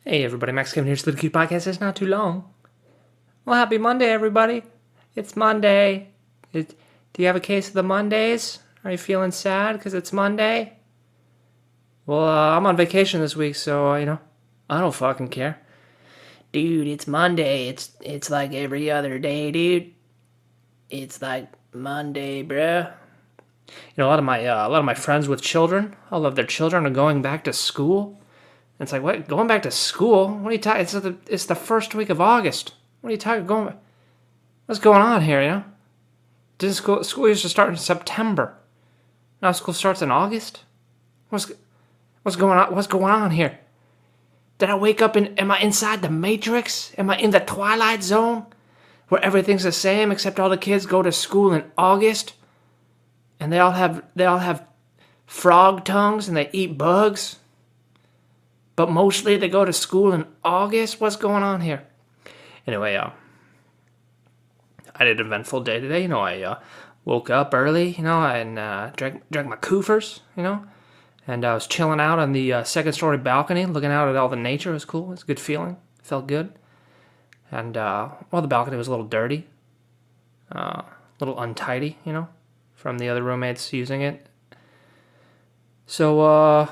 Hey everybody, Max Kevin here to the Cute Podcast. It's not too long. Well, happy Monday, everybody. It's Monday. Do you have a case of the Mondays? Are you feeling sad because it's Monday? Well, I'm on vacation this week, so, I don't fucking care. Dude, it's Monday. It's like every other day, dude. It's like Monday, bruh. A lot of my friends with children, all of their children are going back to school. It's like, what? Going back to school? What are you talking? It's the first week of August. What are you talking? What's going on here? Didn't school used to start in September? Now school starts in August. What's going on? What's going on here? Did I wake up am I inside the Matrix? Am I in the Twilight Zone, where everything's the same except all the kids go to school in August, and they all have frog tongues and they eat bugs? But mostly they go to school in August? What's going on here? Anyway, I did an eventful day today. I woke up early, and drank my koofers, and I was chilling out on the second story balcony, looking out at all the nature. It was cool. It was a good feeling. It felt good. And, the balcony was a little dirty, a little untidy, from the other roommates using it. So,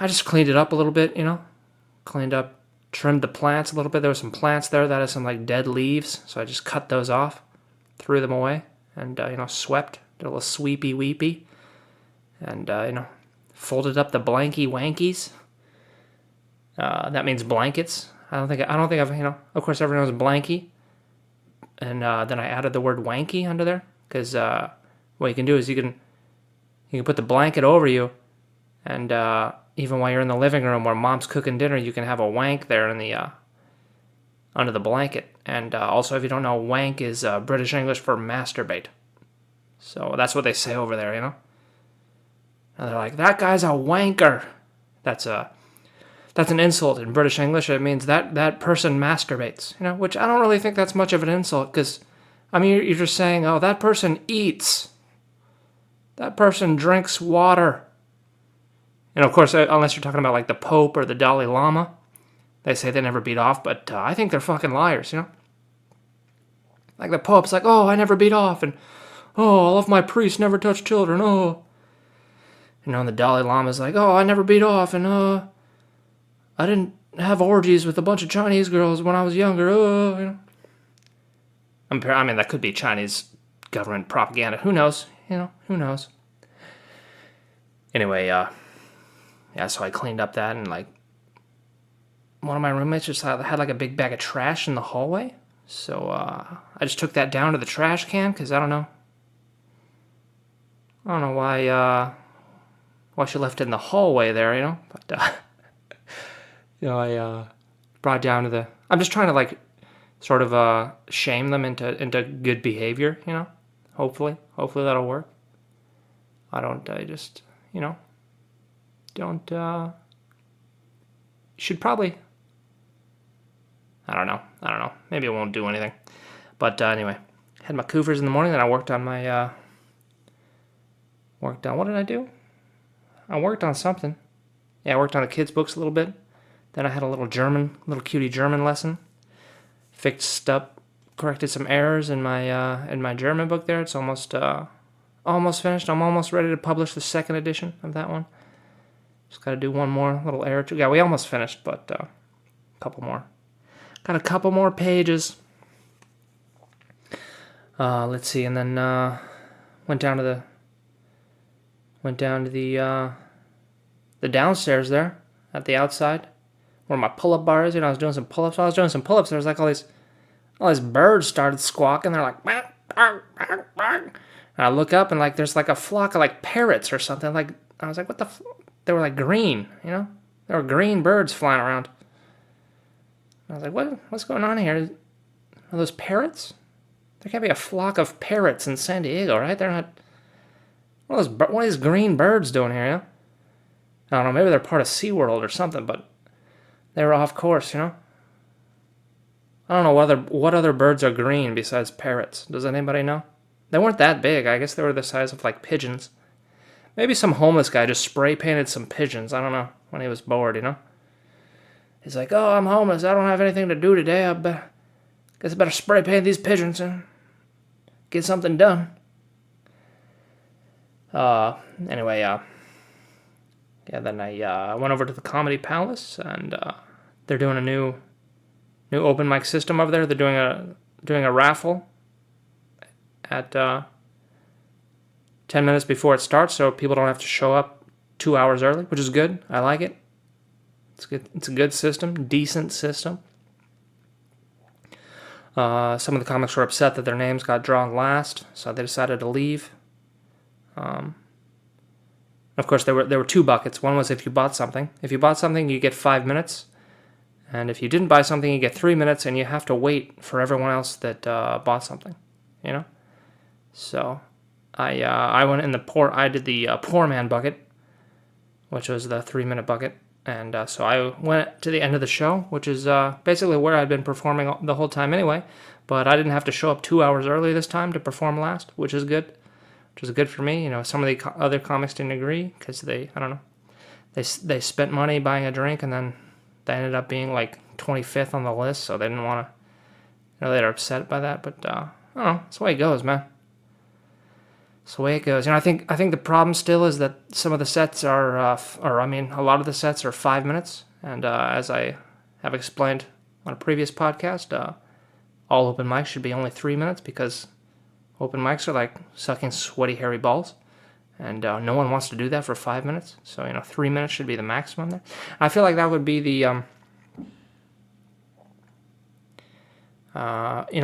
I just cleaned it up a little bit, Cleaned up, trimmed the plants a little bit. There were some plants there that had some dead leaves, so I just cut those off, threw them away, and swept, did a little sweepy weepy, and folded up the blanky wankies. That means blankets. I don't think I've of course everyone knows blanky, and then I added the word wanky under there because what you can do is you can put the blanket over you, and even while you're in the living room where mom's cooking dinner, you can have a wank there in the under the blanket. And also, if you don't know, wank is British English for masturbate. So that's what they say over there, And they're like, that guy's a wanker. That's an insult in British English. It means that person masturbates, which I don't really think that's much of an insult because, you're just saying, oh, that person eats. That person drinks water. And of course, unless you're talking about the Pope or the Dalai Lama, they say they never beat off, but I think they're fucking liars, Like the Pope's like, oh, I never beat off, and oh, all of my priests never touch children, oh. And the Dalai Lama's like, oh, I never beat off, and I didn't have orgies with a bunch of Chinese girls when I was younger, that could be Chinese government propaganda. Who knows? Who knows? Anyway, yeah, so I cleaned up that, and one of my roommates just had a big bag of trash in the hallway. So I just took that down to the trash can because I don't know why she left it in the hallway there, But I brought it down to the. I'm just trying to sort of shame them into good behavior, Hopefully that'll work. Should probably, I don't know, maybe it won't do anything, but anyway, had my koofers in the morning, then I worked on what did I do? I worked on something, I worked on the kids' books a little bit, then I had a little cutie German lesson, corrected some errors in my German book there. It's almost finished. I'm almost ready to publish the second edition of that one. Just got to do one more little error. Yeah, we almost finished, but a couple more. Got a couple more pages. Let's see, and then went down to the downstairs there at the outside where my pull-up bar is. I was doing some pull-ups. While I was doing some pull-ups, there was all these birds started squawking. They're like, bark, bark, bark, bark. And I look up and there's a flock of parrots or something. I was like, what the? They were green, There were green birds flying around. I was like, what's going on here? Are those parrots? There can't be a flock of parrots in San Diego, right? They're not. What are these green birds doing here? I don't know. Maybe they're part of SeaWorld or something, but they were off course, I don't know what other birds are green besides parrots. Does anybody know? They weren't that big. I guess they were the size of pigeons. Maybe some homeless guy just spray painted some pigeons. I don't know, when he was bored, He's like, oh, I'm homeless. I don't have anything to do today. Guess I better spray paint these pigeons and get something done. Anyway, then I went over to the Comedy Palace, and they're doing a new open mic system over there. They're doing a raffle at 10 minutes before it starts, so people don't have to show up 2 hours early, which is good. I like it. It's good. It's a good system, decent system. Some of the comics were upset that their names got drawn last, so they decided to leave. Of course, there were two buckets. One was if you bought something. If you bought something, you get 5 minutes. And if you didn't buy something, you get 3 minutes, and you have to wait for everyone else that bought something. You know? So I went in I did the poor man bucket, which was the 3-minute bucket. And so I went to the end of the show, which is basically where I'd been performing the whole time anyway. But I didn't have to show up 2 hours early this time to perform last, which is good. Which was good for me. You know, some of the other comics didn't agree because they spent money buying a drink, and then they ended up being like 25th on the list, so they didn't want to. You know, they were upset by that. But I don't know. That's the way it goes, man. That's the way it goes. You know, I think the problem still is that some of the sets are, a lot of the sets are 5 minutes, and as I have explained on a previous podcast, all open mics should be only 3 minutes because open mics are like sucking sweaty, hairy balls, and no one wants to do that for 5 minutes. So 3 minutes should be the maximum there. I feel like that would be the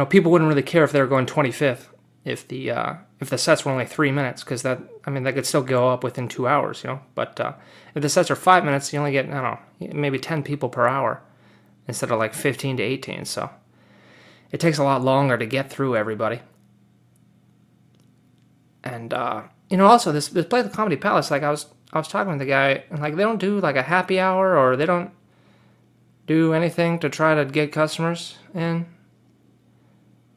people wouldn't really care if they were going 25th if the sets were only 3 minutes, because they could still go up within 2 hours, But if the sets are 5 minutes, you only get, maybe 10 people per hour instead of like 15 to 18. So it takes a lot longer to get through everybody. And also this play at the Comedy Palace, like I was talking with the guy, and like they don't do like a happy hour, or they don't do anything to try to get customers in.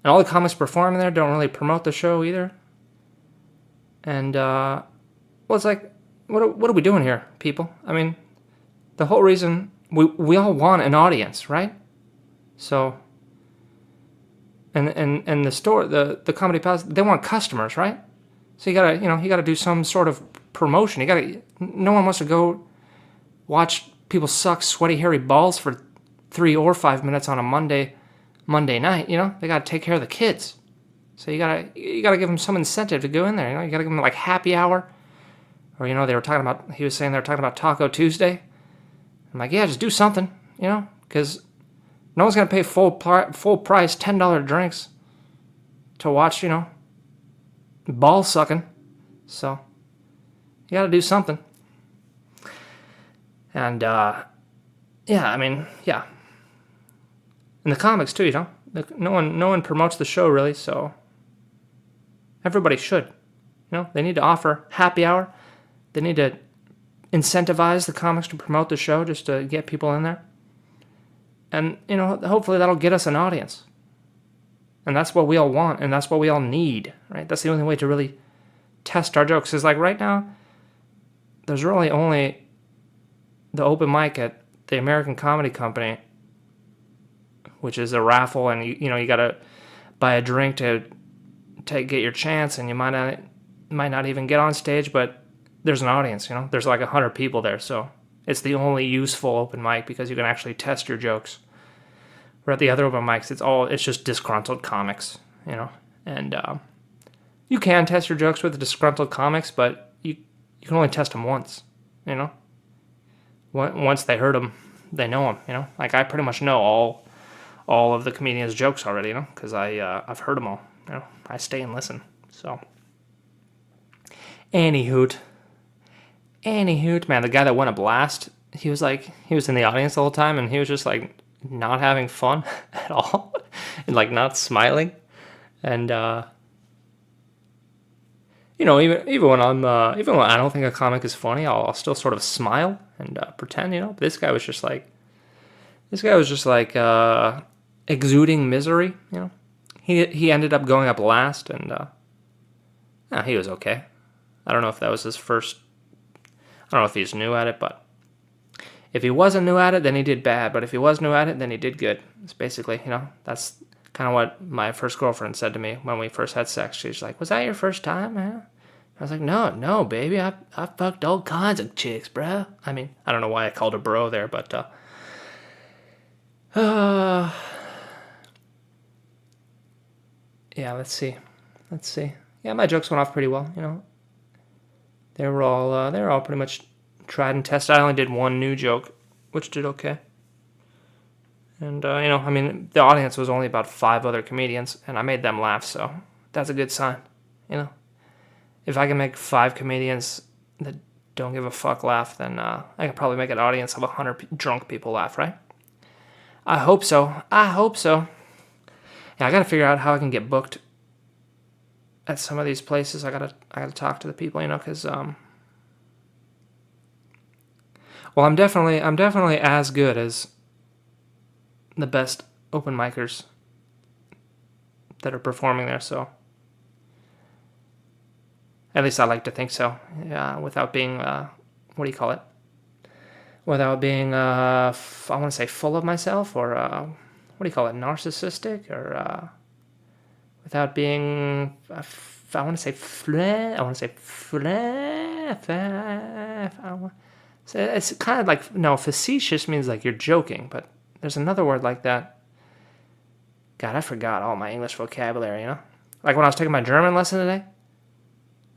And all the comics performing there don't really promote the show either. And it's like, what are we doing here, people? I mean, the whole reason we all want an audience, right? So, and the store, the Comedy Palace, they want customers, right? So you gotta do some sort of promotion. No one wants to go watch people suck sweaty, hairy balls for 3 or 5 minutes on a Monday night. They gotta take care of the kids. So you gotta give them some incentive to go in there. You gotta give them like happy hour, or he was saying they were talking about Taco Tuesday. I'm like, yeah, just do something, because no one's gonna pay full price $10 drinks to watch, ball sucking. So you gotta do something. And yeah. And the comics too, no one promotes the show really, so everybody should. They need to offer happy hour. They need to incentivize the comics to promote the show just to get people in there. And hopefully that'll get us an audience. And that's what we all want, and that's what we all need, right? That's the only way to really test our jokes. Is like right now, there's really only the open mic at the American Comedy Company, which is a raffle, and you gotta buy a drink to get your chance, and you might not even get on stage, but there's an audience. There's like 100 people there, so it's the only useful open mic because you can actually test your jokes. Where at the other open mics, it's just disgruntled comics, and you can test your jokes with disgruntled comics, but you can only test them once, Once they heard them, they know them, Like I pretty much know all of the comedians' jokes already, because I've heard them all, I stay and listen. So, Anywhoot, man, the guy that won a blast, he was in the audience the whole time, and he was just like not having fun at all, and like not smiling, and even when I don't think a comic is funny, I'll still sort of smile and pretend, But this guy was just like exuding misery, He ended up going up last, and he was okay. I don't know if that was his first. I don't know if he's new at it, but If he wasn't new at it, then he did bad. But if he was new at it, then he did good. It's basically, that's kind of what my first girlfriend said to me when we first had sex. She's like, "Was that your first time, man?" I was like, no, baby. I fucked all kinds of chicks, bro. I mean, I don't know why I called her bro there, but yeah, let's see. Yeah, my jokes went off pretty well, They were all pretty much tried and tested. I only did one new joke, which did okay. And I mean, the audience was only about 5 other comedians, and I made them laugh, so that's a good sign, If I can make 5 comedians that don't give a fuck laugh, then I could probably make an audience of 100 drunk people laugh, right? I hope so. Yeah, I gotta figure out how I can get booked at some of these places. I gotta talk to the people, because well, I'm definitely as good as the best open micers that are performing there. So at least I like to think so. Yeah, without being what do you call it? Without being I want to say full of myself, or what do you call it? Narcissistic, or without being I want to say so it's kind of like, no, facetious means like you're joking, but there's another word like that. God, I forgot all my English vocabulary, Like when I was taking my German lesson today,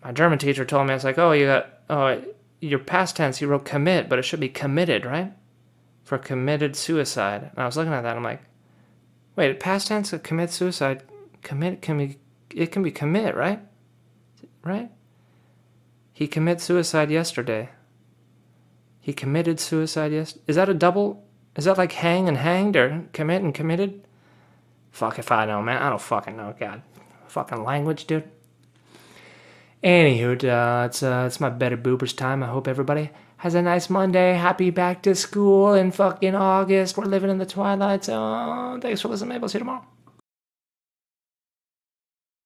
my German teacher told me, it's like, your past tense, you wrote commit, but it should be committed, right? For committed suicide. And I was looking at that, I'm like, wait, past tense of commit suicide, it can be commit, right? Right? He committed suicide yesterday. He committed suicide yesterday. Is that a double? Is that like hang and hanged, or commit and committed? Fuck if I know, man. I don't fucking know. God. Fucking language, dude. Anywho, it's my better boopers time. I hope everybody has a nice Monday. Happy back to school in fucking August. We're living in the twilight zone. Thanks for listening. Maybe I'll see you tomorrow.